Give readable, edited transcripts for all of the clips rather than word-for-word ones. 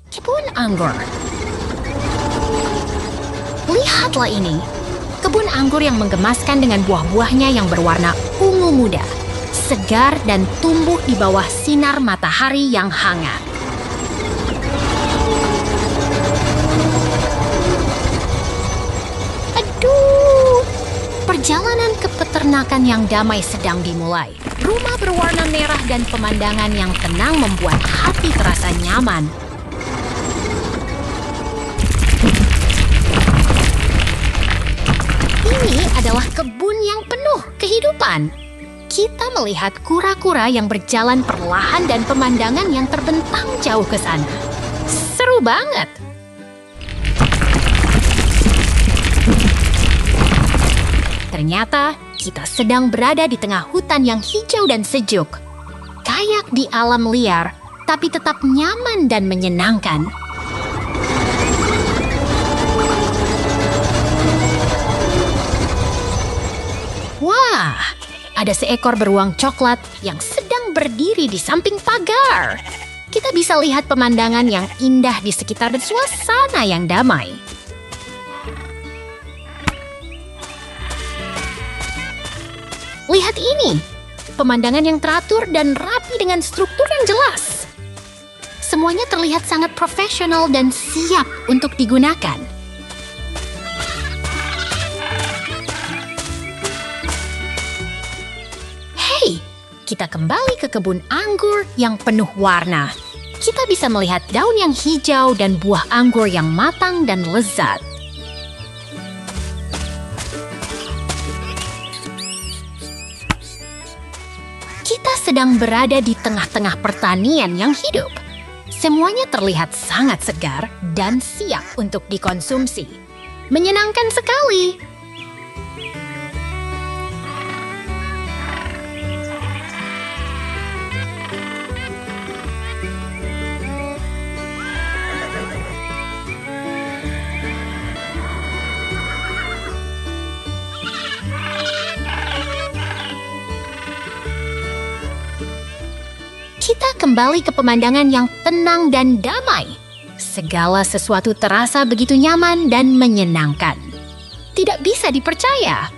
Kebun anggur. Lihatlah ini. Kebun anggur yang menggemaskan dengan buah-buahnya yang berwarna ungu muda, segar dan tumbuh di bawah sinar matahari yang hangat. Aduh, perjalanan ke peternakan yang damai sedang dimulai. Rumah berwarna merah dan pemandangan yang tenang membuat hati terasa nyaman. Ini adalah kebun yang penuh kehidupan. Kita melihat kura-kura yang berjalan perlahan dan pemandangan yang terbentang jauh ke sana. Seru banget. Ternyata kita sedang berada di tengah hutan yang hijau dan sejuk. Kayak di alam liar, tapi tetap nyaman dan menyenangkan. Wah, ada seekor beruang coklat yang sedang berdiri di samping pagar. Kita bisa lihat pemandangan yang indah di sekitar dan suasana yang damai. Lihat ini, pemandangan yang teratur dan rapi dengan struktur yang jelas. Semuanya terlihat sangat profesional dan siap untuk digunakan. Kita kembali ke kebun anggur yang penuh warna. Kita bisa melihat daun yang hijau dan buah anggur yang matang dan lezat. Kita sedang berada di tengah-tengah pertanian yang hidup. Semuanya terlihat sangat segar dan siap untuk dikonsumsi. Menyenangkan sekali. Kita kembali ke pemandangan yang tenang dan damai. Segala sesuatu terasa begitu nyaman dan menyenangkan. Tidak bisa dipercaya.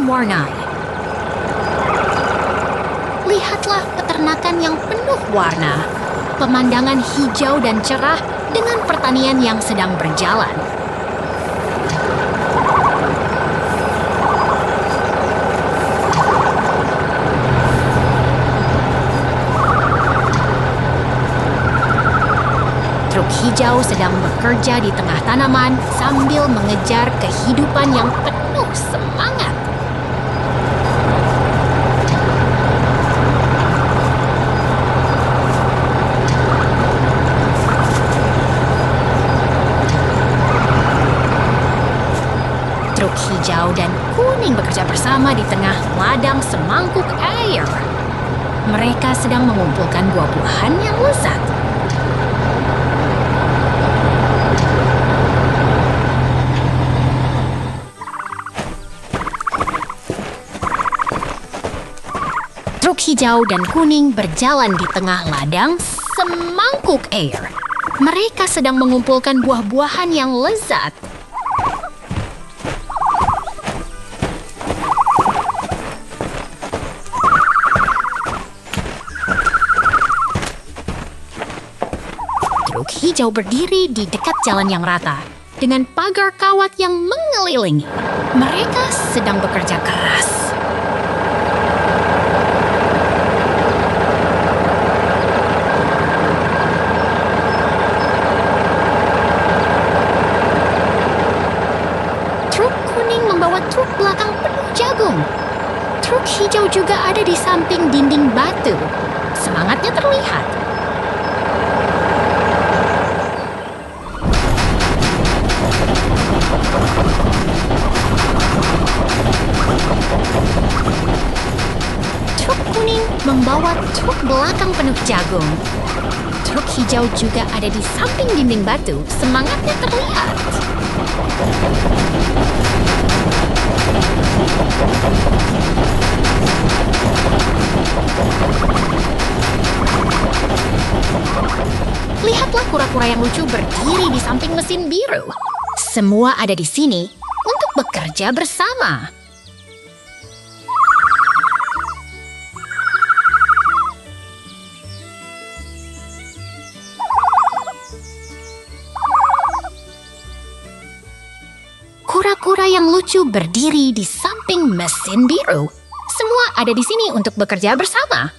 Warna. Lihatlah peternakan yang penuh warna, pemandangan hijau dan cerah dengan pertanian yang sedang berjalan. Truk hijau sedang bekerja di tengah tanaman sambil mengejar kehidupan yang penuh semangat. Truk hijau dan kuning bekerja bersama di tengah ladang semangkuk air. Mereka sedang mengumpulkan buah-buahan yang lezat. Truk hijau dan kuning berjalan di tengah ladang semangkuk air. Mereka sedang mengumpulkan buah-buahan yang lezat. Truk hijau berdiri di dekat jalan yang rata. dengan pagar kawat yang mengelilingi. Mereka sedang bekerja keras. Truk kuning membawa truk belakang penuh jagung. Truk hijau juga ada di samping dinding batu. Semangatnya terlihat. Truk kuning membawa truk belakang penuh jagung. Truk hijau juga ada di samping dinding batu. Semangatnya terlihat. Lihatlah kura-kura yang lucu berdiri di samping mesin biru. Semua ada di sini untuk bekerja bersama. Kura-kura yang lucu berdiri di samping mesin biru. Semua ada di sini untuk bekerja bersama.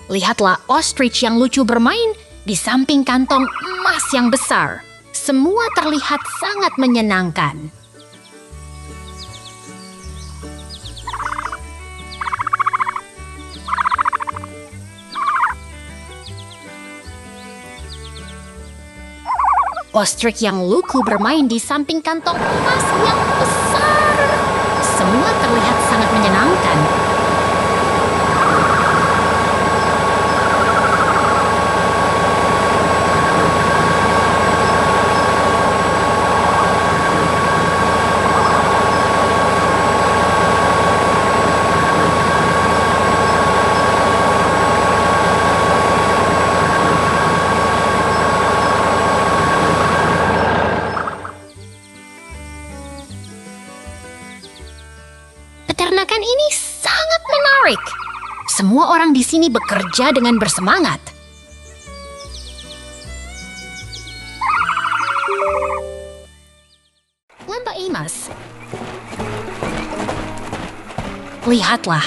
Lihatlah ostrich yang lucu bermain di samping kantong emas yang besar. Semua terlihat sangat menyenangkan. Ostrich yang lucu bermain di samping kantong emas yang besar. Semua terlihat sangat menyenangkan. Peternakan ini sangat menarik. Semua orang di sini bekerja dengan bersemangat. Lembah Amos. Lihatlah,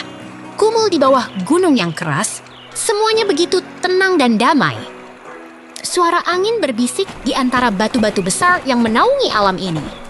kumul di bawah gunung yang keras, semuanya begitu tenang dan damai. Suara angin berbisik di antara batu-batu besar yang menaungi alam ini.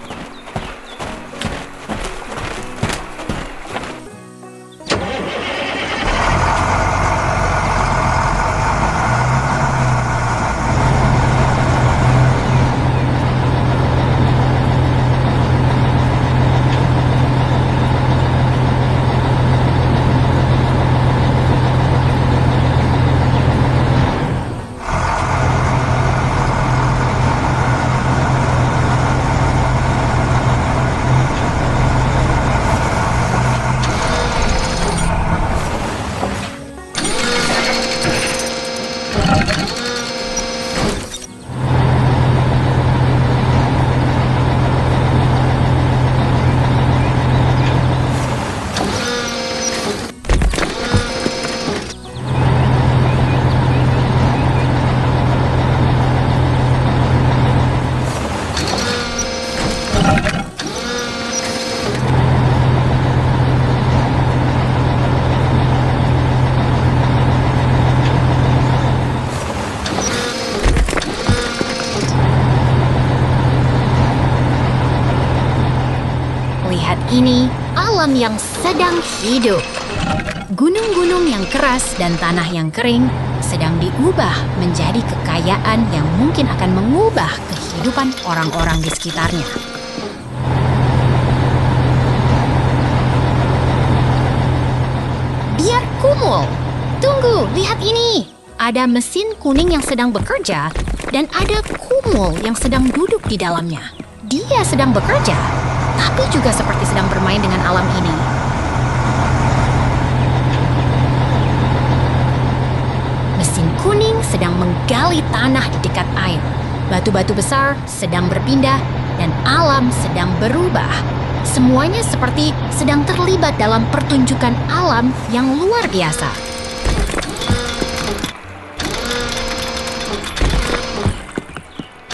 Lihat ini, alam yang sedang hidup. Gunung-gunung yang keras dan tanah yang kering sedang diubah menjadi kekayaan yang mungkin akan mengubah kehidupan orang-orang di sekitarnya. Biar kumul. Tunggu, lihat ini. Ada mesin kuning yang sedang bekerja dan ada kumul yang sedang duduk di dalamnya. Dia sedang bekerja, tapi juga seperti sedang bermain dengan alam ini. Mesin kuning sedang menggali tanah di dekat air. Batu-batu besar sedang berpindah dan alam sedang berubah. Semuanya seperti sedang terlibat dalam pertunjukan alam yang luar biasa.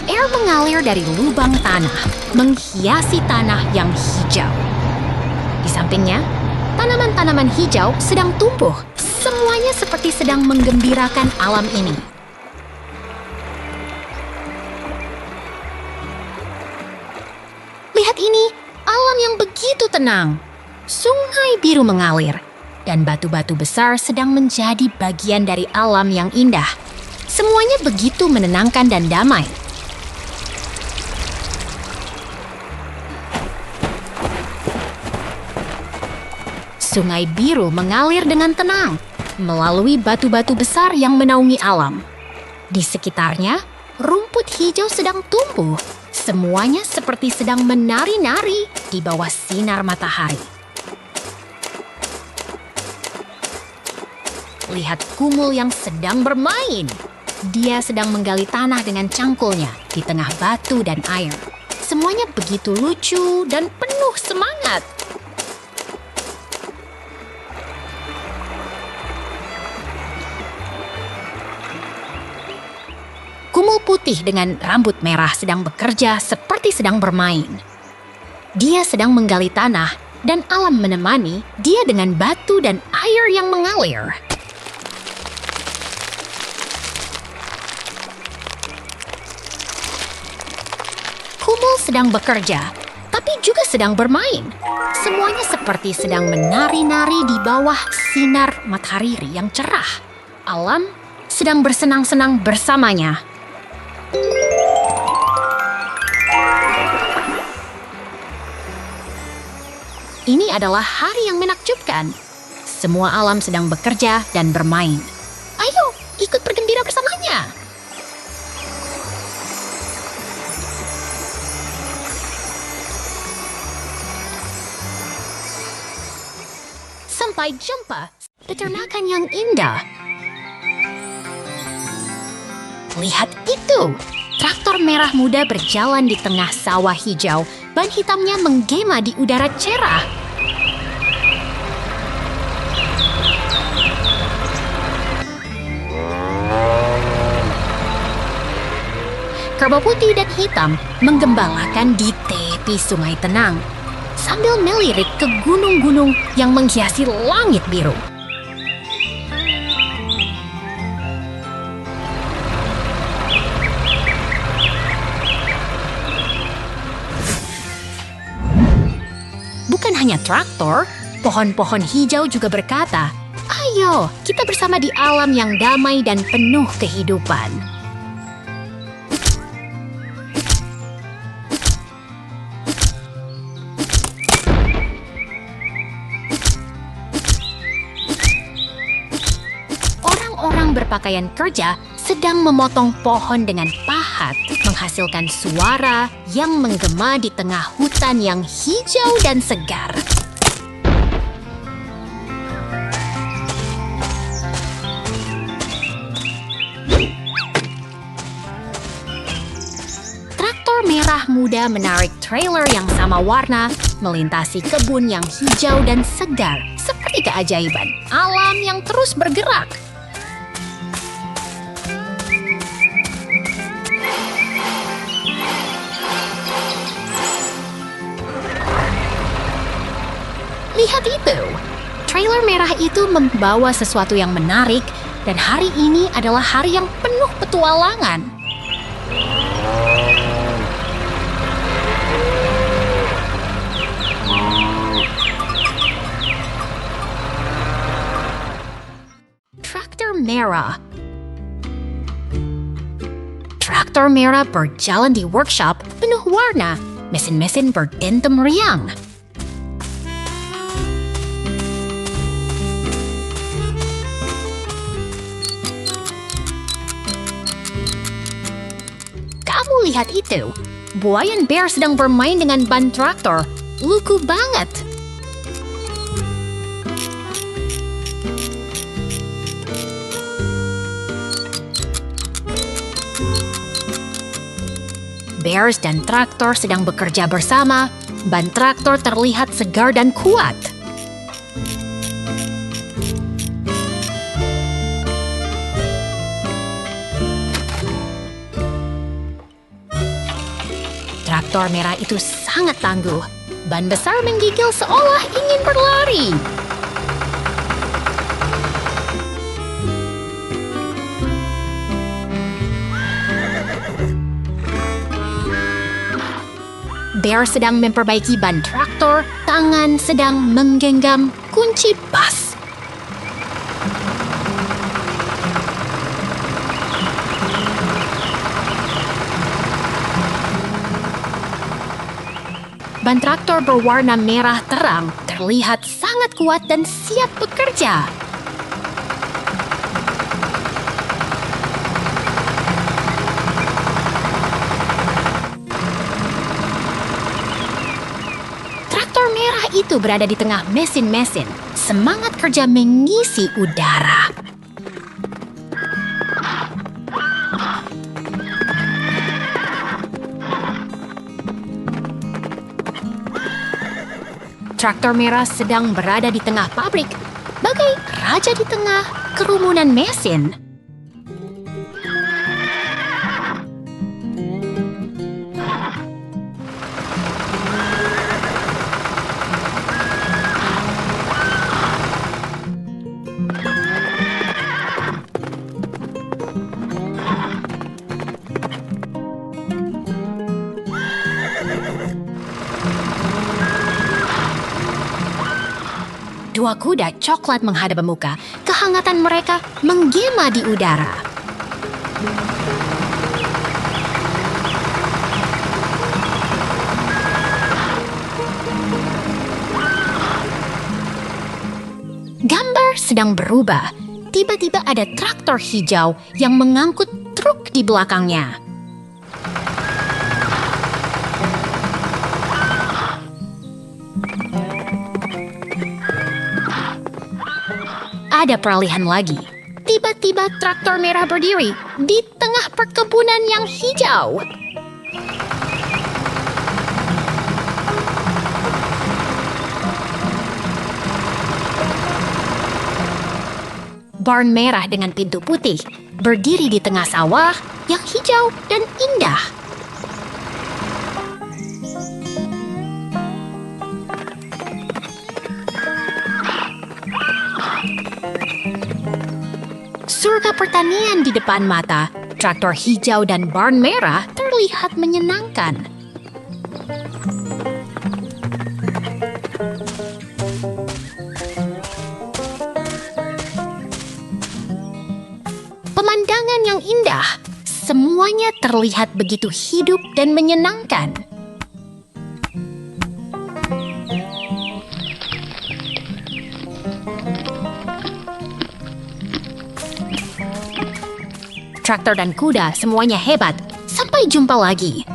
Air mengalir dari lubang tanah, menghiasi tanah yang hijau. Di sampingnya, tanaman-tanaman hijau sedang tumbuh. Semuanya seperti sedang menggembirakan alam ini. Lihat ini, alam yang begitu tenang. Sungai biru mengalir, dan batu-batu besar sedang menjadi bagian dari alam yang indah. Semuanya begitu menenangkan dan damai. Sungai biru mengalir dengan tenang melalui batu-batu besar yang menaungi alam. Di sekitarnya, rumput hijau sedang tumbuh. Semuanya seperti sedang menari-nari di bawah sinar matahari. Lihat kumul yang sedang bermain. Dia sedang menggali tanah dengan cangkulnya di tengah batu dan air. Semuanya begitu lucu dan penuh semangat. Kumul putih dengan rambut merah sedang bekerja seperti sedang bermain. Dia sedang menggali tanah dan alam menemani dia dengan batu dan air yang mengalir. Kumul sedang bekerja, tapi juga sedang bermain. Semuanya seperti sedang menari-nari di bawah sinar matahari yang cerah. Alam sedang bersenang-senang bersamanya. Ini adalah hari yang menakjubkan. Semua alam sedang bekerja dan bermain. Ayo, ikut bergembira bersamanya. Sampai jumpa, peternakan yang indah. Lihat itu, traktor merah muda berjalan di tengah sawah hijau. Ban hitamnya menggema di udara cerah. Kerbau putih dan hitam menggembalakan di tepi sungai tenang, sambil melirik ke gunung-gunung yang menghiasi langit biru. Bukan hanya traktor, pohon-pohon hijau juga berkata, "Ayo, kita bersama di alam yang damai dan penuh kehidupan." Orang-orang berpakaian kerja sedang memotong pohon dengan pahat, menghasilkan suara yang menggema di tengah hutan yang hijau dan segar. Traktor merah muda menarik trailer yang sama warna, melintasi kebun yang hijau dan segar, seperti keajaiban alam yang terus bergerak. Lihat itu, trailer merah itu membawa sesuatu yang menarik dan hari ini adalah hari yang penuh petualangan. Traktor merah. Traktor merah berjalan di workshop penuh warna, mesin-mesin berdentem riang. Lihat itu, Buayan Bear sedang bermain dengan ban traktor. Lucu banget. Bears dan traktor sedang bekerja bersama, ban traktor terlihat segar dan kuat. Traktor merah itu sangat tangguh. Ban besar menggigil seolah ingin berlari. Bear sedang memperbaiki ban traktor, tangan sedang menggenggam kunci pas. Ban traktor berwarna merah terang terlihat sangat kuat dan siap bekerja. Traktor merah itu berada di tengah mesin-mesin. Semangat kerja mengisi udara. Traktor merah sedang berada di tengah pabrik, bagai raja di tengah kerumunan mesin. Dua kuda coklat menghadap muka. Kehangatan mereka menggema di udara. Gambar sedang berubah. Tiba-tiba ada traktor hijau yang mengangkut truk di belakangnya. Ada peralihan lagi. Tiba-tiba traktor merah berdiri di tengah perkebunan yang hijau. Barn merah dengan pintu putih berdiri di tengah sawah yang hijau dan indah. Surga pertanian di depan mata, traktor hijau dan barn merah terlihat menyenangkan. Pemandangan yang indah, semuanya terlihat begitu hidup dan menyenangkan. Traktor dan kuda semuanya hebat. Sampai jumpa lagi.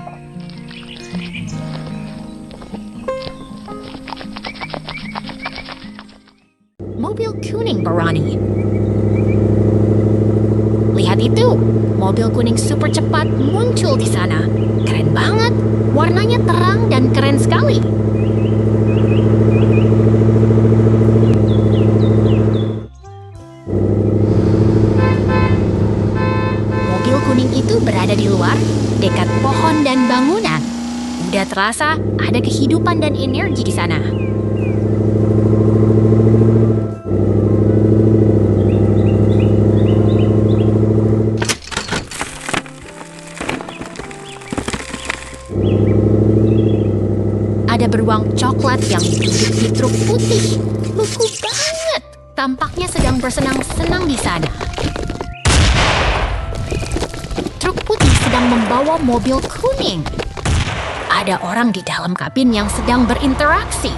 Mobil kuning berani. Lihat itu, mobil kuning super cepat muncul di sana. Keren banget, warnanya terang dan keren sekali. Itu berada di luar, dekat pohon dan bangunan. Udah terasa ada kehidupan dan energi di sana. Ada beruang coklat yang duduk di truk putih. Lucu banget. Tampaknya sedang bersenang-senang di sana. Sedang membawa mobil kuning. Ada orang di dalam kabin yang sedang berinteraksi.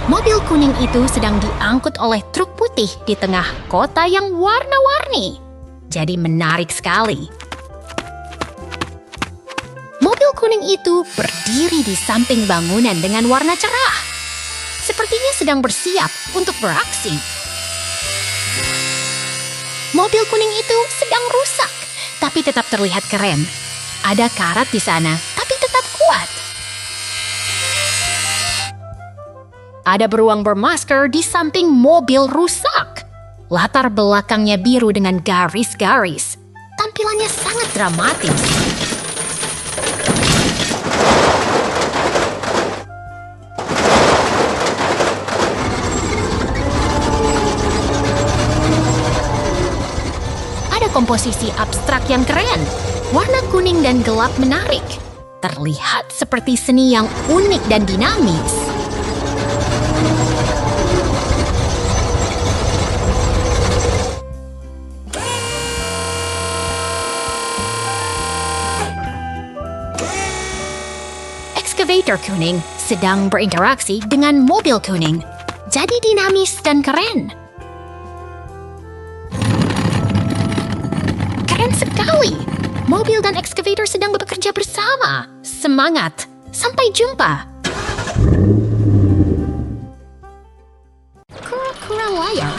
Mobil kuning itu sedang diangkut oleh truk putih di tengah kota yang warna-warni. Jadi menarik sekali. Mobil kuning itu berdiri di samping bangunan dengan warna cerah. Sepertinya sedang bersiap untuk beraksi. Mobil kuning itu sedang rusak, tapi tetap terlihat keren. Ada karat di sana, tapi tetap kuat. Ada beruang bermasker di samping mobil rusak. Latar belakangnya biru dengan garis-garis. Tampilannya sangat dramatis. Ada komposisi abstrak yang keren. Warna kuning dan gelap menarik. Terlihat seperti seni yang unik dan dinamis. Excavator kuning sedang berinteraksi dengan mobil kuning. Jadi dinamis dan keren. Keren sekali! Mobil dan excavator sedang bekerja bersama. Semangat! Sampai jumpa! Kura-kura layar.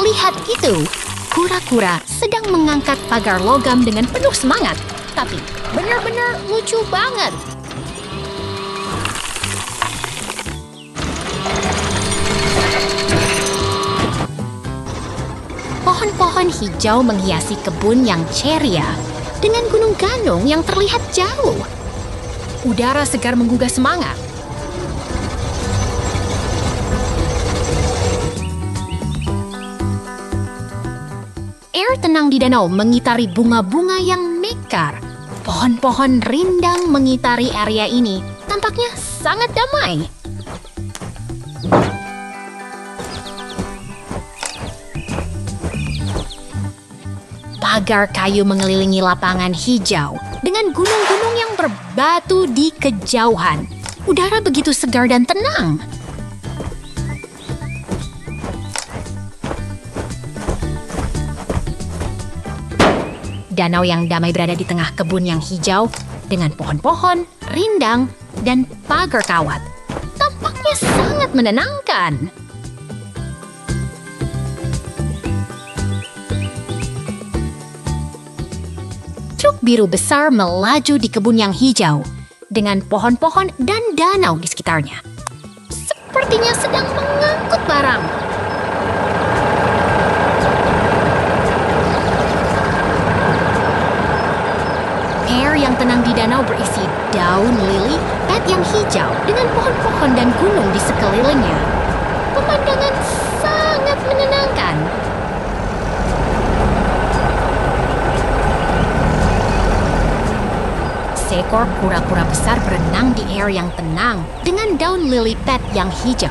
Lihat itu! Kura-kura sedang mengangkat pagar logam dengan penuh semangat. Tapi benar-benar lucu banget. Pohon-pohon hijau menghiasi kebun yang ceria dengan gunung ganong yang terlihat jauh. Udara segar menggugah semangat. Air tenang di danau mengitari bunga-bunga yang mekar. Pohon-pohon rindang mengitari area ini. Tampaknya sangat damai. Pagar kayu mengelilingi lapangan hijau dengan gunung-gunung yang berbatu di kejauhan. Udara begitu segar dan tenang. Danau yang damai berada di tengah kebun yang hijau dengan pohon-pohon, rindang, dan pagar kawat. Tampaknya sangat menenangkan. Truk biru besar melaju di kebun yang hijau dengan pohon-pohon dan danau di sekitarnya. Sepertinya sedang mengangkut barang. Air yang tenang di danau berisi daun lili, pet yang hijau dengan pohon-pohon dan gunung di sekelilingnya. Pemandangan sangat menenangkan. Seekor kura-kura besar berenang di air yang tenang dengan daun lili pad yang hijau.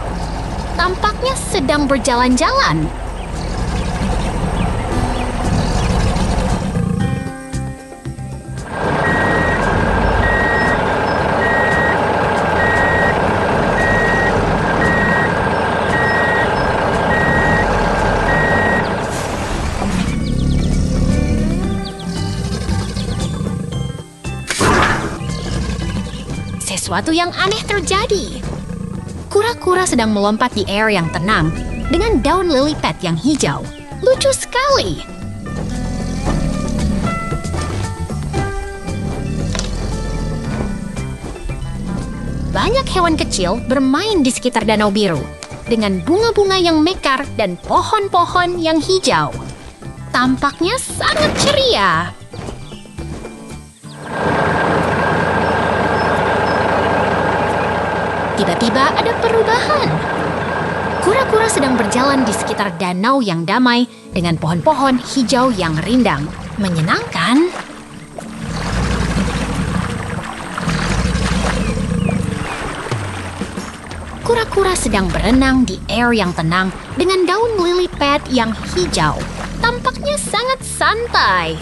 Tampaknya sedang berjalan-jalan. Sesuatu yang aneh terjadi. Kura-kura sedang melompat di air yang tenang dengan daun lily pad yang hijau. Lucu sekali. Banyak hewan kecil bermain di sekitar danau biru dengan bunga-bunga yang mekar dan pohon-pohon yang hijau. Tampaknya sangat ceria. Tiba-tiba ada perubahan. Kura-kura sedang berjalan di sekitar danau yang damai dengan pohon-pohon hijau yang rindang. Menyenangkan. Kura-kura sedang berenang di air yang tenang dengan daun lily pad yang hijau. Tampaknya sangat santai.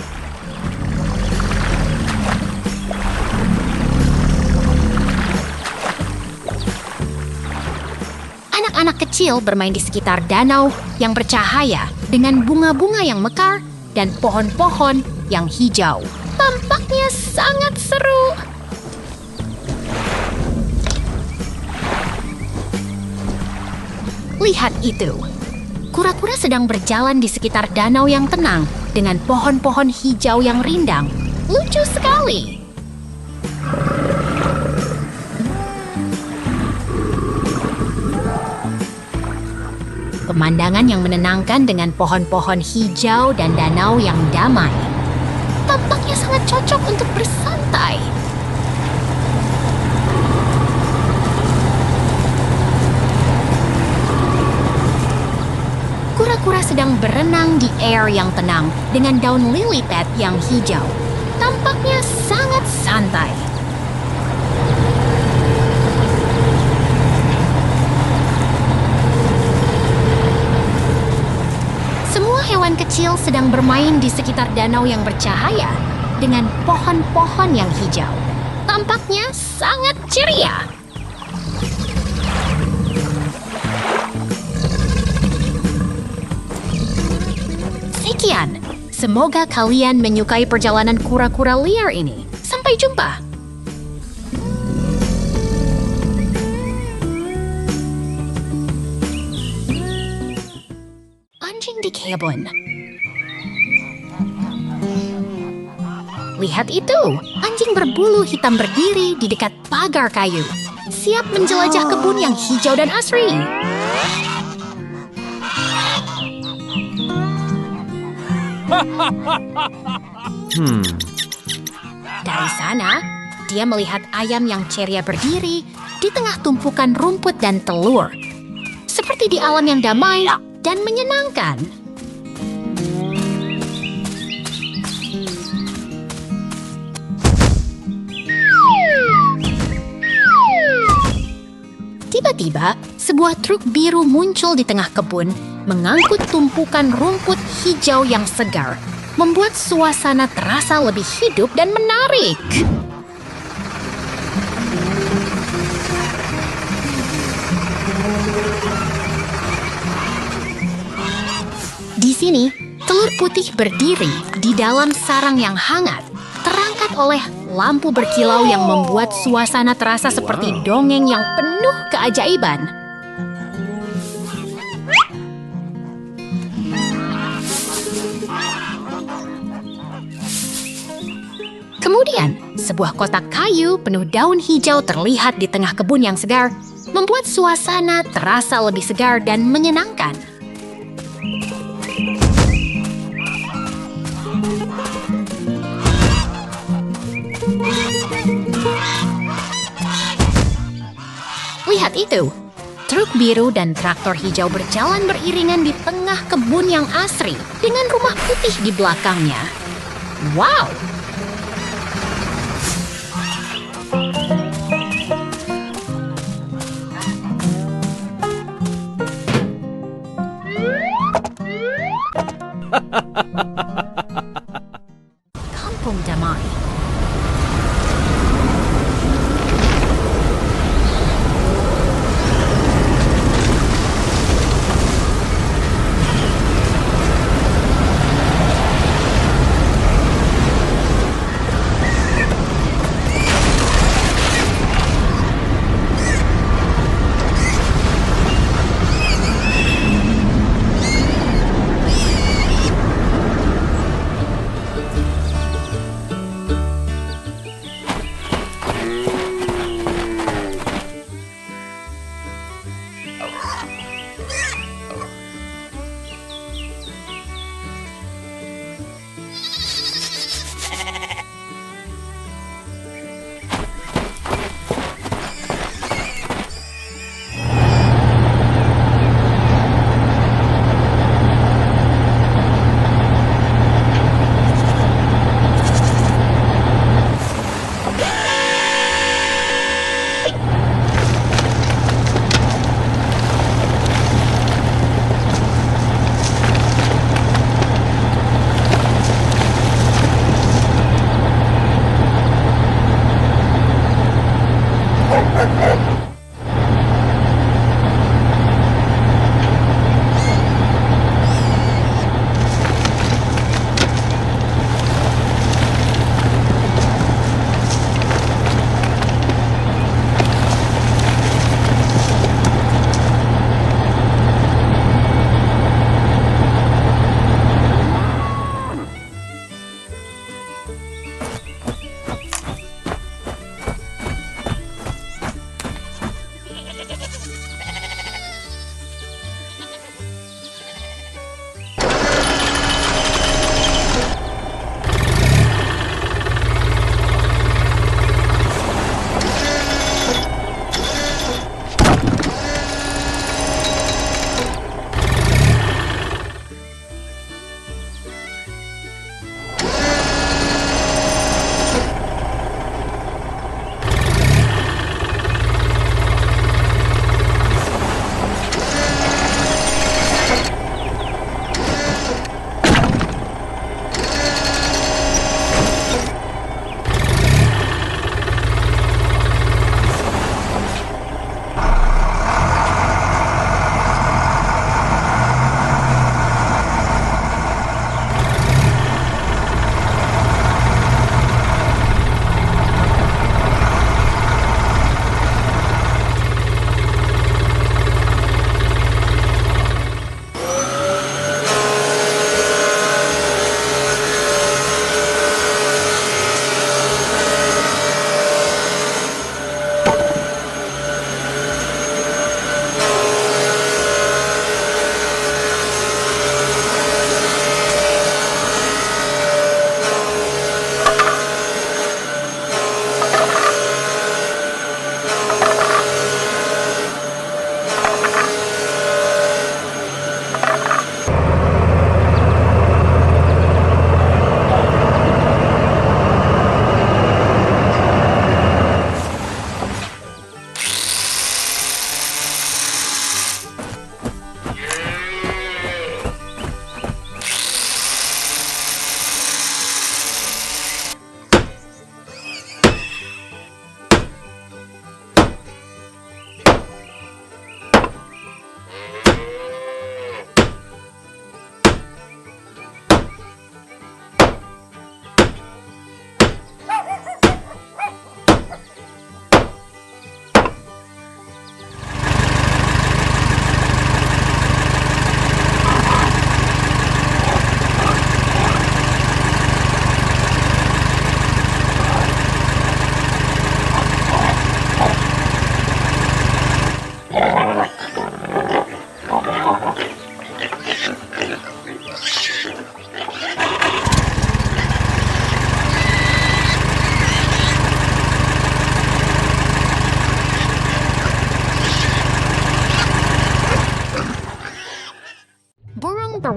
Anak-anak kecil bermain di sekitar danau yang bercahaya dengan bunga-bunga yang mekar dan pohon-pohon yang hijau. Tampaknya sangat seru. Lihat itu. Kura-kura sedang berjalan di sekitar danau yang tenang dengan pohon-pohon hijau yang rindang. Lucu sekali. Pemandangan yang menenangkan dengan pohon-pohon hijau dan danau yang damai. Tampaknya sangat cocok untuk bersantai. Kura-kura sedang berenang di air yang tenang dengan daun lily pad yang hijau. Tampaknya sangat santai. Semua hewan kecil sedang bermain di sekitar danau yang bercahaya dengan pohon-pohon yang hijau. Tampaknya sangat ceria. Sekian, semoga kalian menyukai perjalanan kura-kura liar ini. Sampai jumpa! Anjing di kebun. Lihat itu, anjing berbulu hitam berdiri di dekat pagar kayu, siap menjelajah kebun yang hijau dan asri. Dari sana, dia melihat ayam yang ceria berdiri di tengah tumpukan rumput dan telur, seperti di alam yang damai dan menyenangkan. Tiba-tiba, sebuah truk biru muncul di tengah kebun, mengangkut tumpukan rumput hijau yang segar, membuat suasana terasa lebih hidup dan menarik. Di sini, telur putih berdiri di dalam sarang yang hangat, terangkat oleh lampu berkilau yang membuat suasana terasa seperti dongeng yang penuh keajaiban. Kemudian, sebuah kotak kayu penuh daun hijau terlihat di tengah kebun yang segar, membuat suasana terasa lebih segar dan menyenangkan. Lihat itu, truk biru dan traktor hijau berjalan beriringan di tengah kebun yang asri dengan rumah putih di belakangnya. Wow! Kampung damai.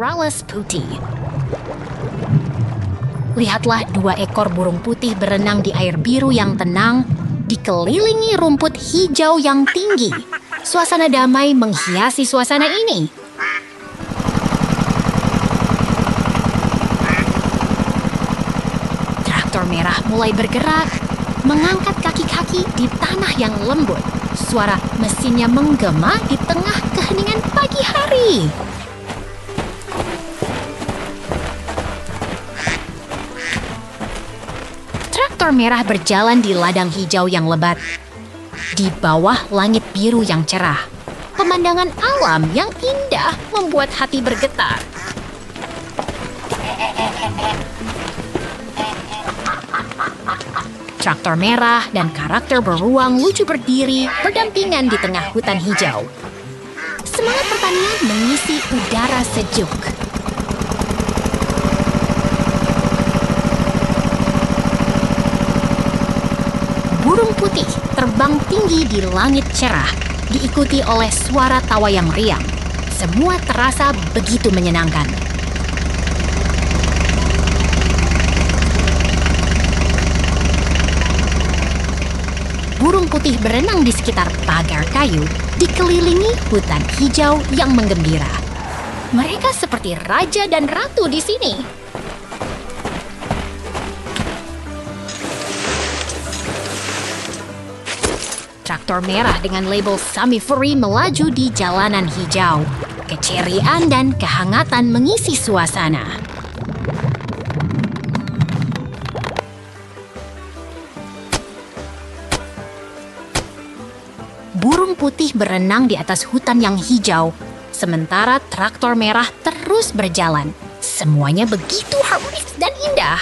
Paralas putih. Lihatlah 2 ekor burung putih berenang di air biru yang tenang, dikelilingi rumput hijau yang tinggi. Suasana damai menghiasi suasana ini. Traktor merah mulai bergerak, mengangkat kaki-kaki di tanah yang lembut. Suara mesinnya menggema di tengah keheningan pagi hari. Traktor merah berjalan di ladang hijau yang lebat. Di bawah langit biru yang cerah, pemandangan alam yang indah membuat hati bergetar. Traktor merah dan karakter beruang lucu berdiri berdampingan di tengah hutan hijau. Semangat pertanian mengisi udara sejuk. Burung putih terbang tinggi di langit cerah, diikuti oleh suara tawa yang riang. Semua terasa begitu menyenangkan. Burung putih berenang di sekitar pagar kayu, dikelilingi hutan hijau yang menggembira. Mereka seperti raja dan ratu di sini. Traktor merah dengan label Sami Furi melaju di jalanan hijau. Keceriaan dan kehangatan mengisi suasana. Burung putih berenang di atas hutan yang hijau, sementara traktor merah terus berjalan. Semuanya begitu harmonis dan indah.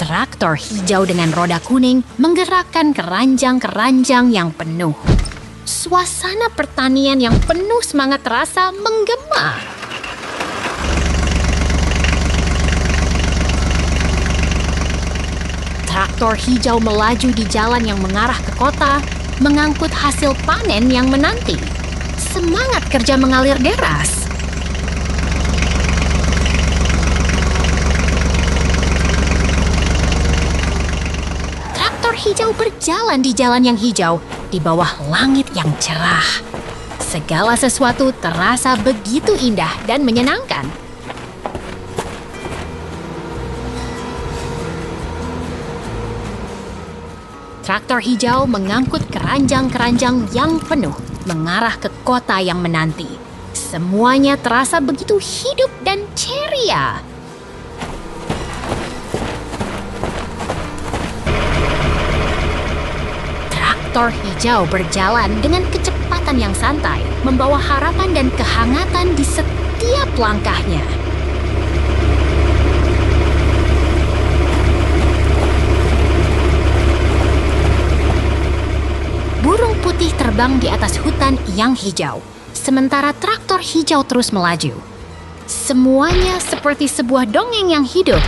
Traktor hijau dengan roda kuning menggerakkan keranjang-keranjang yang penuh. Suasana pertanian yang penuh semangat terasa menggema. Traktor hijau melaju di jalan yang mengarah ke kota, mengangkut hasil panen yang menanti. Semangat kerja mengalir deras. Hijau berjalan di jalan yang hijau di bawah langit yang cerah. Segala sesuatu terasa begitu indah dan menyenangkan. Traktor hijau mengangkut keranjang-keranjang yang penuh mengarah ke kota yang menanti. Semuanya terasa begitu hidup dan ceria. Traktor hijau berjalan dengan kecepatan yang santai, membawa harapan dan kehangatan di setiap langkahnya. Burung putih terbang di atas hutan yang hijau, sementara traktor hijau terus melaju. Semuanya seperti sebuah dongeng yang hidup.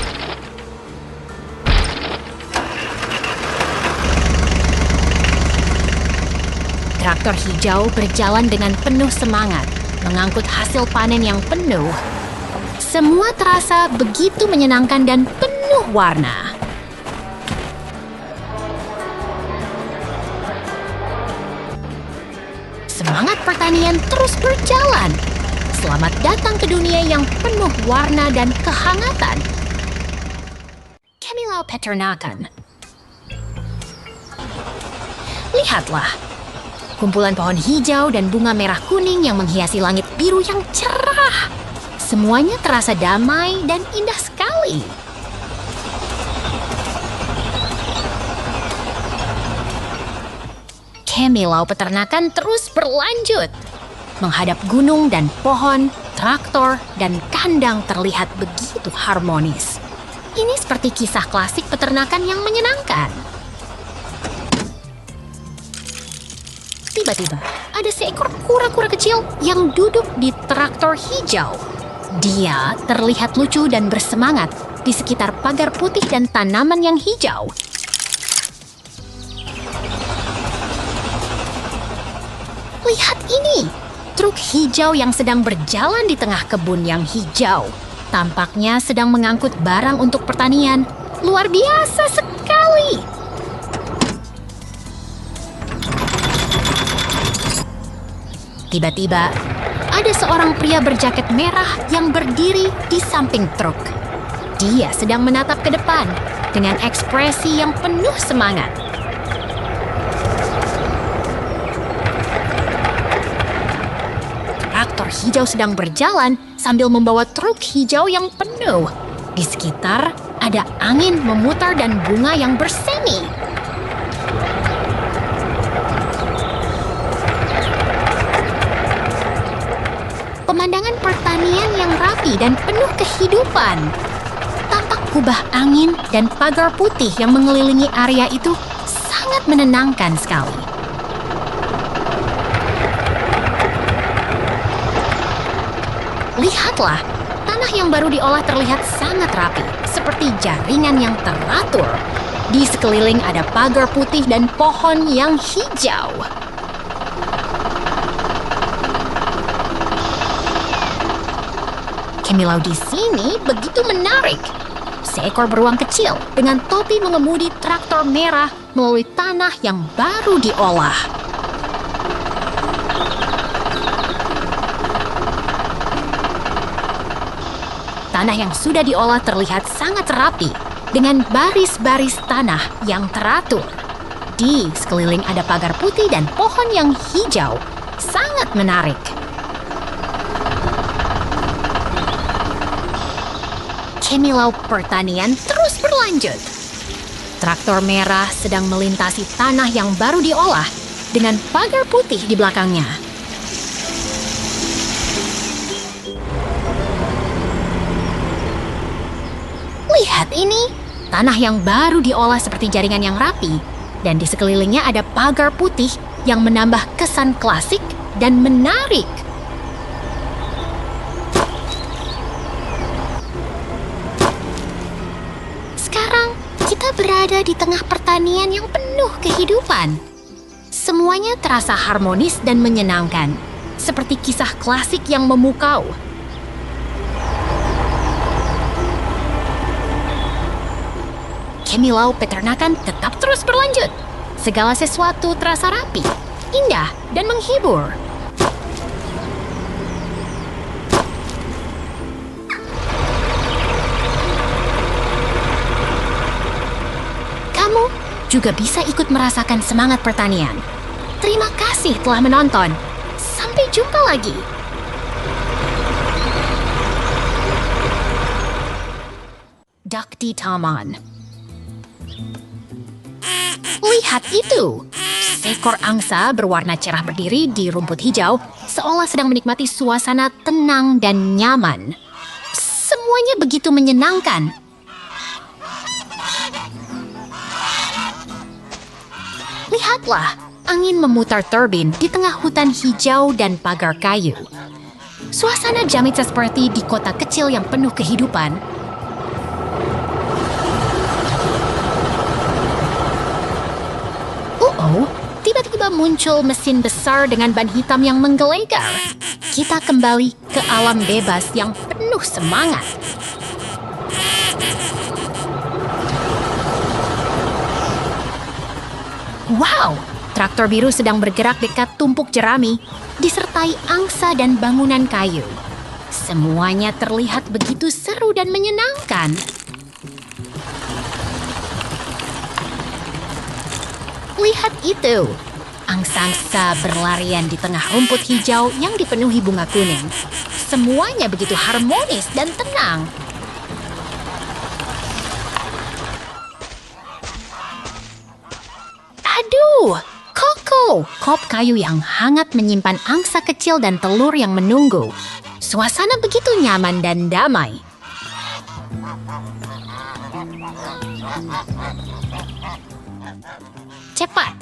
Traktor hijau berjalan dengan penuh semangat, mengangkut hasil panen yang penuh. Semua terasa begitu menyenangkan dan penuh warna. Semangat pertanian terus berjalan. Selamat datang ke dunia yang penuh warna dan kehangatan. Kemilau Peternakan. Lihatlah. Kumpulan pohon hijau dan bunga merah kuning yang menghiasi langit biru yang cerah. Semuanya terasa damai dan indah sekali. Kemilau peternakan terus berlanjut. Menghadap gunung dan pohon, traktor, dan kandang terlihat begitu harmonis. Ini seperti kisah klasik peternakan yang menyenangkan. Tiba-tiba, ada seekor kura-kura kecil yang duduk di traktor hijau. Dia terlihat lucu dan bersemangat di sekitar pagar putih dan tanaman yang hijau. Lihat ini, truk hijau yang sedang berjalan di tengah kebun yang hijau. Tampaknya sedang mengangkut barang untuk pertanian. Luar biasa sekali! Tiba-tiba, ada seorang pria berjaket merah yang berdiri di samping truk. Dia sedang menatap ke depan dengan ekspresi yang penuh semangat. Traktor hijau sedang berjalan sambil membawa truk hijau yang penuh. Di sekitar ada angin memutar dan bunga yang bersemi. Pemandangan pertanian yang rapi dan penuh kehidupan. Tampak kubah angin dan pagar putih yang mengelilingi area itu sangat menenangkan sekali. Lihatlah, tanah yang baru diolah terlihat sangat rapi, seperti jaringan yang teratur. Di sekeliling ada pagar putih dan pohon yang hijau. Kemilau di sini begitu menarik. Seekor beruang kecil dengan topi mengemudi traktor merah melalui tanah yang baru diolah. Tanah yang sudah diolah terlihat sangat rapi dengan baris-baris tanah yang teratur. Di sekeliling ada pagar putih dan pohon yang hijau. Sangat menarik. Kemilau pertanian terus berlanjut. Traktor merah sedang melintasi tanah yang baru diolah dengan pagar putih di belakangnya. Lihat ini, tanah yang baru diolah seperti jaringan yang rapi, dan di sekelilingnya ada pagar putih yang menambah kesan klasik dan menarik. Sekarang, kita berada di tengah pertanian yang penuh kehidupan. Semuanya terasa harmonis dan menyenangkan, seperti kisah klasik yang memukau. Kemilau peternakan tetap terus berlanjut. Segala sesuatu terasa rapi, indah, dan menghibur. Kamu juga bisa ikut merasakan semangat pertanian. Terima kasih telah menonton. Sampai jumpa lagi. Duck di taman. Lihat itu! Seekor angsa berwarna cerah berdiri di rumput hijau, seolah sedang menikmati suasana tenang dan nyaman. Semuanya begitu menyenangkan. Lihatlah, angin memutar turbin di tengah hutan hijau dan pagar kayu. Suasana jammit seperti di kota kecil yang penuh kehidupan. Tiba-tiba muncul mesin besar dengan ban hitam yang menggelegar. Kita kembali ke alam bebas yang penuh semangat. Wow! Traktor biru sedang bergerak dekat tumpuk jerami, disertai angsa dan bangunan kayu. Semuanya terlihat begitu seru dan menyenangkan. Lihat itu! Angsa-angsa berlarian di tengah rumput hijau yang dipenuhi bunga kuning. Semuanya begitu harmonis dan tenang. Aduh! Koko! Kop kayu yang hangat menyimpan angsa kecil dan telur yang menunggu. Suasana begitu nyaman dan damai. Cepat!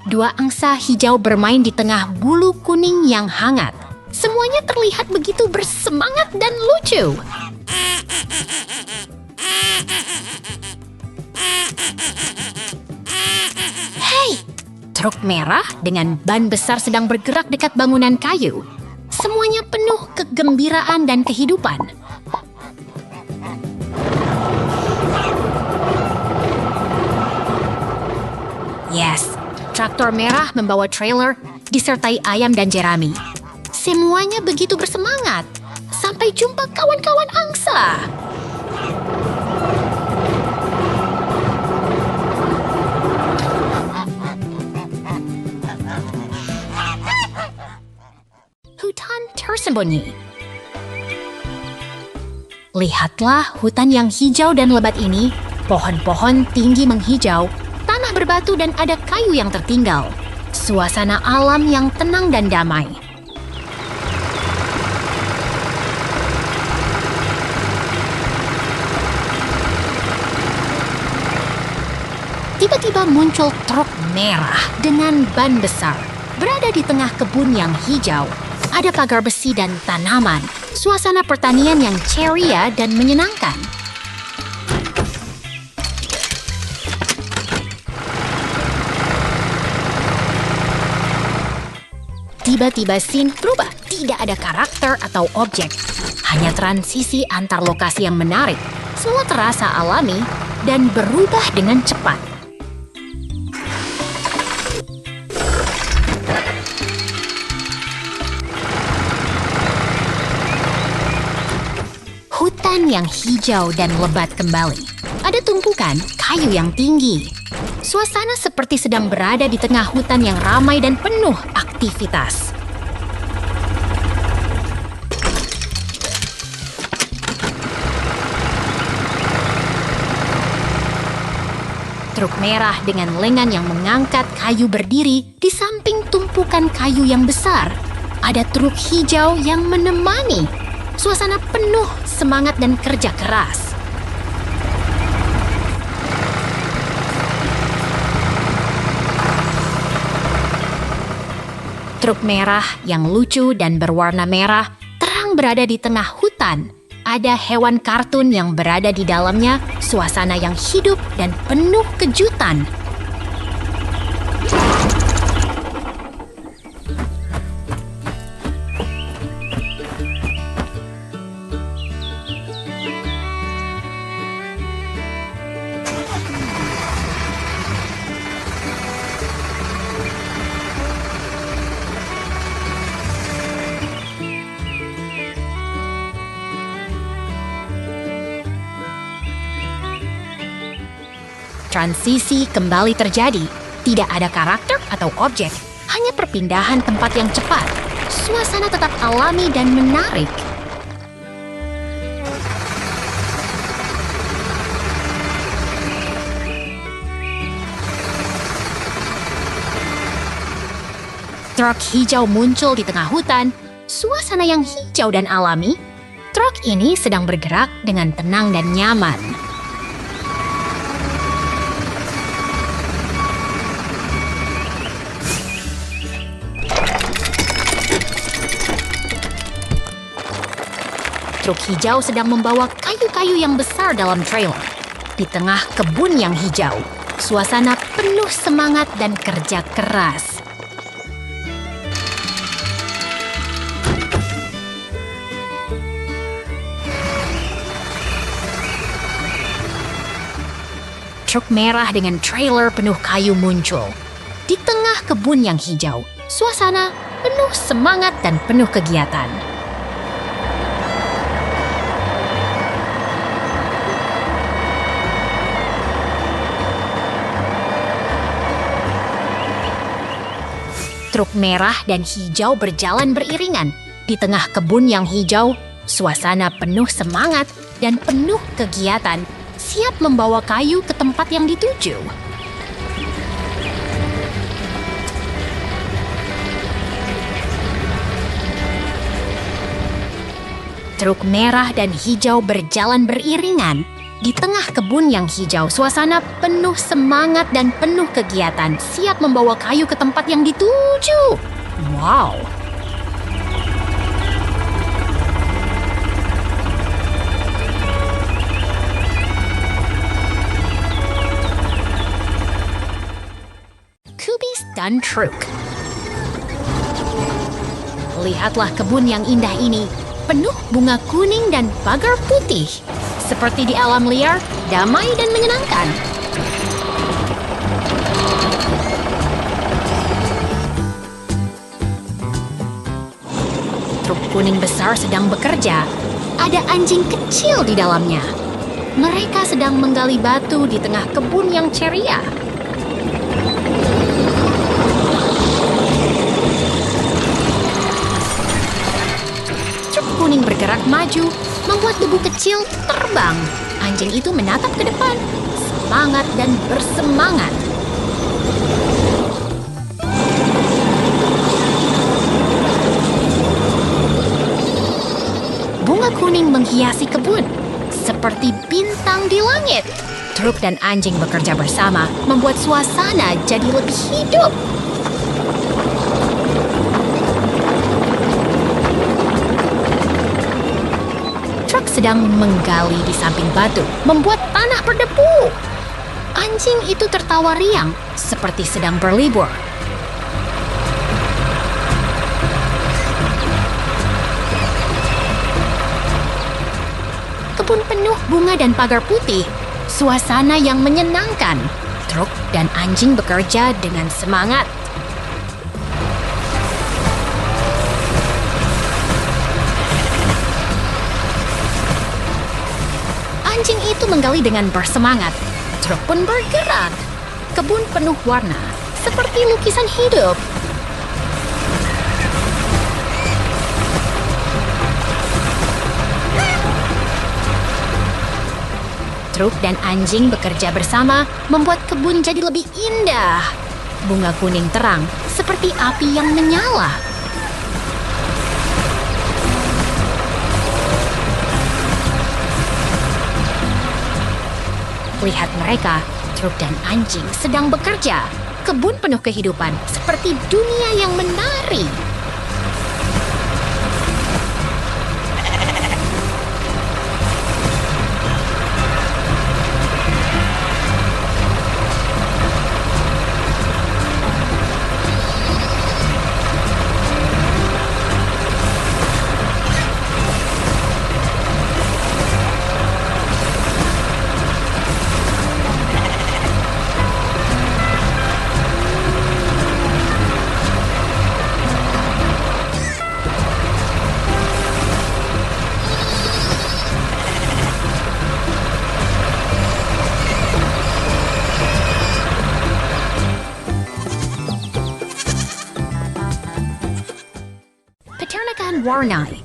Dua angsa hijau bermain di tengah bulu kuning yang hangat. Semuanya terlihat begitu bersemangat dan lucu. Hei! Truk merah dengan ban besar sedang bergerak dekat bangunan kayu. Semuanya penuh kegembiraan dan kehidupan. Yes, traktor merah membawa trailer disertai Ayam dan Jeremy. Semuanya begitu bersemangat. Sampai jumpa kawan-kawan angsa. Hutan tersembunyi. Lihatlah hutan yang hijau dan lebat ini. Pohon-pohon tinggi menghijau, tanah berbatu dan ada kayu yang tertinggal. Suasana alam yang tenang dan damai. Tiba-tiba muncul truk merah dengan ban besar. Berada di tengah kebun yang hijau. Ada pagar besi dan tanaman. Suasana pertanian yang ceria dan menyenangkan. Tiba-tiba scene berubah. Tidak ada karakter atau objek. Hanya transisi antar lokasi yang menarik. Semua terasa alami dan berubah dengan cepat. Hutan yang hijau dan lebat kembali. Ada tumpukan kayu yang tinggi. Suasana seperti sedang berada di tengah hutan yang ramai dan penuh aktivitas. Truk merah dengan lengan yang mengangkat kayu berdiri di samping tumpukan kayu yang besar. Ada truk hijau yang menemani. Suasana penuh semangat dan kerja keras. Truk merah yang lucu dan berwarna merah terang berada di tengah hutan. Ada hewan kartun yang berada di dalamnya, suasana yang hidup dan penuh kejutan. Transisi kembali terjadi. Tidak ada karakter atau objek, hanya perpindahan tempat yang cepat. Suasana tetap alami dan menarik. Truk hijau muncul di tengah hutan. Suasana yang hijau dan alami. Truk ini sedang bergerak dengan tenang dan nyaman. Truk hijau sedang membawa kayu-kayu yang besar dalam trailer. Di tengah kebun yang hijau, suasana penuh semangat dan kerja keras. Truk merah dengan trailer penuh kayu muncul. Di tengah kebun yang hijau, suasana penuh semangat dan penuh kegiatan. Truk merah dan hijau berjalan beriringan. Di tengah kebun yang hijau, suasana penuh semangat dan penuh kegiatan, siap membawa kayu ke tempat yang dituju. Truk merah dan hijau berjalan beriringan. Di tengah kebun yang hijau, suasana penuh semangat dan penuh kegiatan, siap membawa kayu ke tempat yang dituju. Wow! Kubis dan Truk. Lihatlah kebun yang indah ini, penuh bunga kuning dan pagar putih. Seperti di alam liar, damai dan menyenangkan. Truk kuning besar sedang bekerja. Ada anjing kecil di dalamnya. Mereka sedang menggali batu di tengah kebun yang ceria. Truk kuning bergerak maju, membuat debu kecil terbang. Anjing itu menatap ke depan, semangat dan bersemangat. Bunga kuning menghiasi kebun, seperti bintang di langit. Truk dan anjing bekerja bersama, membuat suasana jadi lebih hidup. Truk sedang menggali di samping batu, membuat tanah berdebu. Anjing itu tertawa riang, seperti sedang berlibur. Kebun penuh bunga dan pagar putih, suasana yang menyenangkan. Truk dan anjing bekerja dengan semangat. Anjing itu menggali dengan bersemangat. Truk pun bergerak. Kebun penuh warna, seperti lukisan hidup. Truk dan anjing bekerja bersama, membuat kebun jadi lebih indah. Bunga kuning terang, seperti api yang menyala. Lihat mereka, truk dan anjing sedang bekerja. Kebun penuh kehidupan, seperti dunia yang menari. Peternakan Warnai.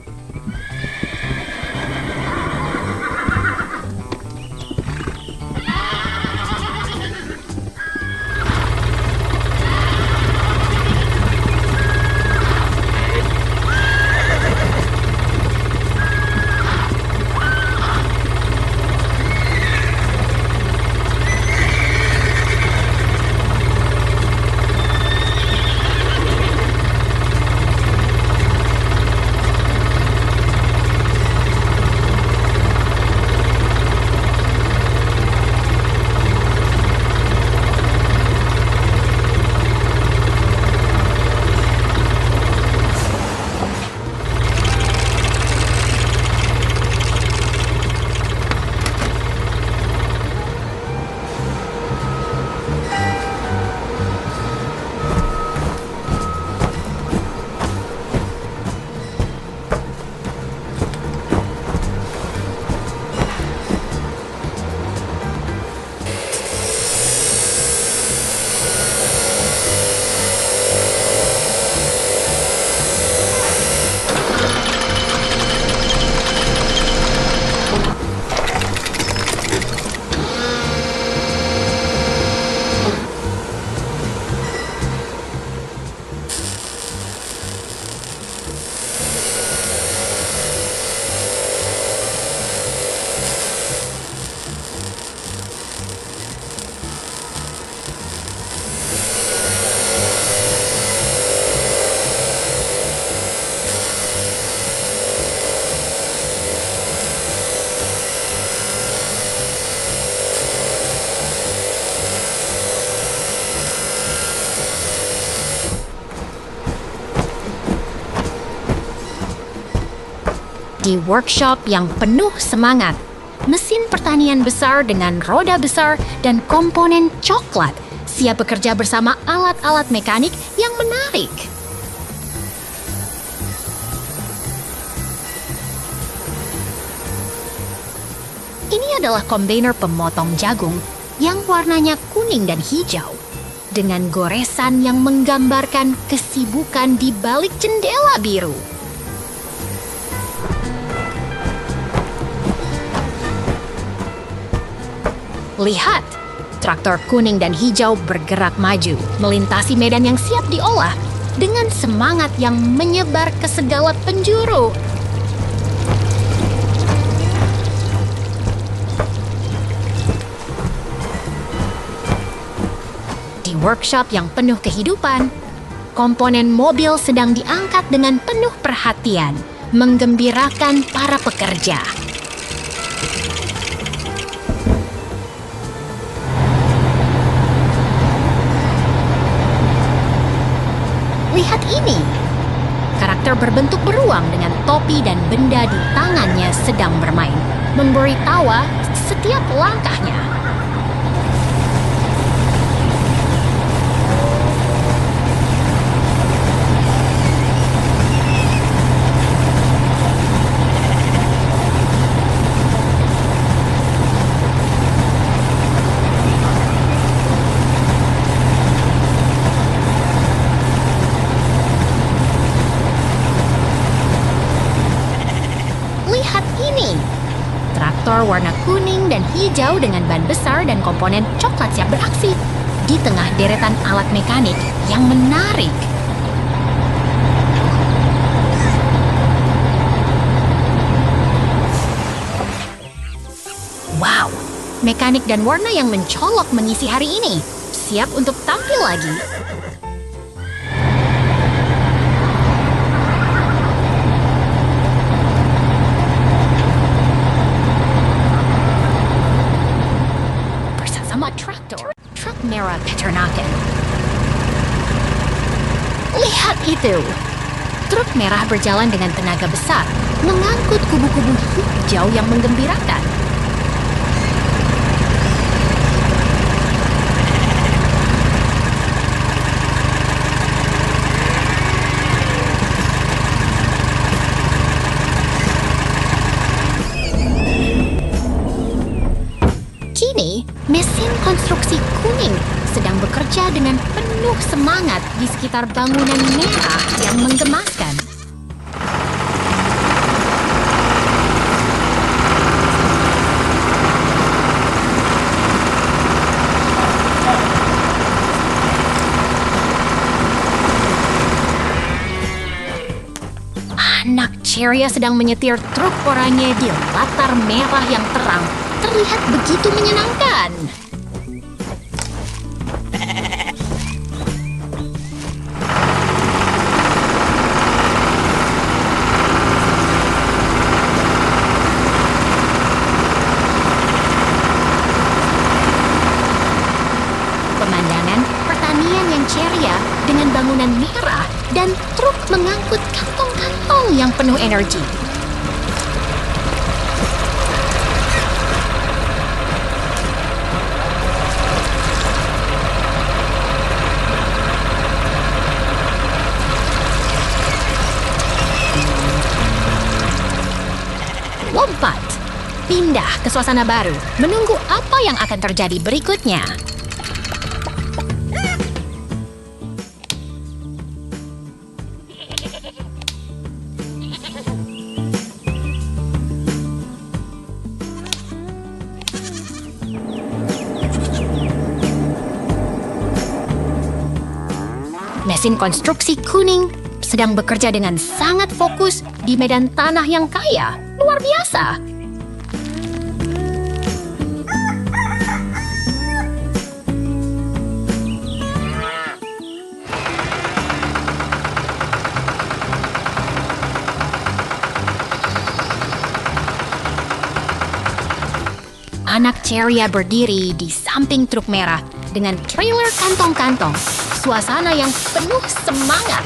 Di workshop yang penuh semangat, mesin pertanian besar dengan roda besar dan komponen coklat siap bekerja bersama alat-alat mekanik yang menarik. Ini adalah kontainer pemotong jagung yang warnanya kuning dan hijau, dengan goresan yang menggambarkan kesibukan di balik jendela biru. Lihat, traktor kuning dan hijau bergerak maju, melintasi medan yang siap diolah dengan semangat yang menyebar ke segala penjuru. Di workshop yang penuh kehidupan, komponen mobil sedang diangkat dengan penuh perhatian, menggembirakan para pekerja. Lihat ini, karakter berbentuk beruang dengan topi dan benda di tangannya sedang bermain, memberi tawa setiap langkahnya. Lihat ini, traktor warna kuning dan hijau dengan ban besar dan komponen coklat siap beraksi di tengah deretan alat mekanik yang menarik. Wow, mekanik dan warna yang mencolok mengisi hari ini, siap untuk tampil lagi. Traktor, truk merah peternakan. Lihat itu! Truk merah berjalan dengan tenaga besar, mengangkut kubu-kubu hijau yang menggembirakan. Kini, mesin konstruksi kuning sedang bekerja dengan penuh semangat di sekitar bangunan merah yang menggemaskan. Anak Cheria sedang menyetir truk oranye di latar merah yang terang. Terlihat begitu menyenangkan. Pemandangan pertanian yang ceria dengan bangunan merah dan truk mengangkut kantong-kantong yang penuh energi. Lompat, pindah ke suasana baru, menunggu apa yang akan terjadi berikutnya. Mesin konstruksi kuning sedang bekerja dengan sangat fokus di medan tanah yang kaya. Luar biasa. Anak Cheria berdiri di samping truk merah dengan trailer kantong-kantong. Suasana yang penuh semangat.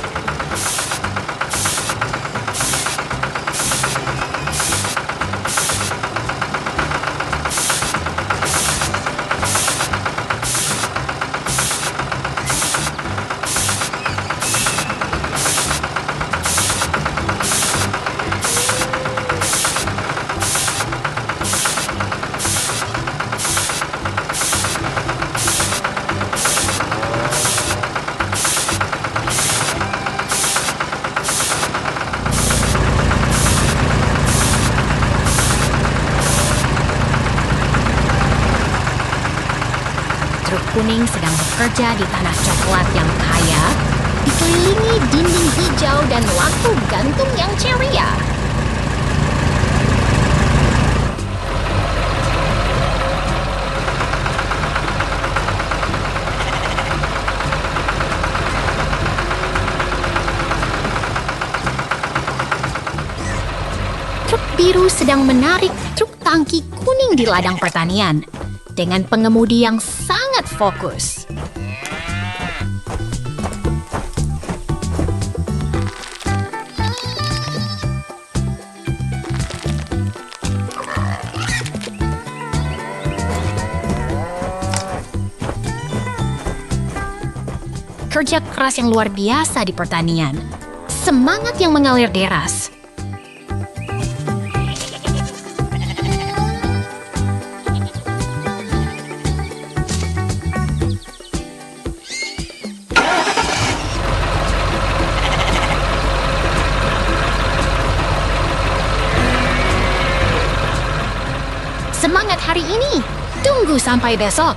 kuning sedang bekerja di tanah coklat yang kaya, dikelilingi dinding hijau dan lampu gantung yang ceria. Truk biru sedang menarik truk tangki kuning di ladang pertanian dengan pengemudi yang sangat fokus. Kerja keras yang luar biasa di pertanian. Semangat yang mengalir deras. Semangat hari ini, tunggu sampai besok.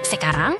Sekarang,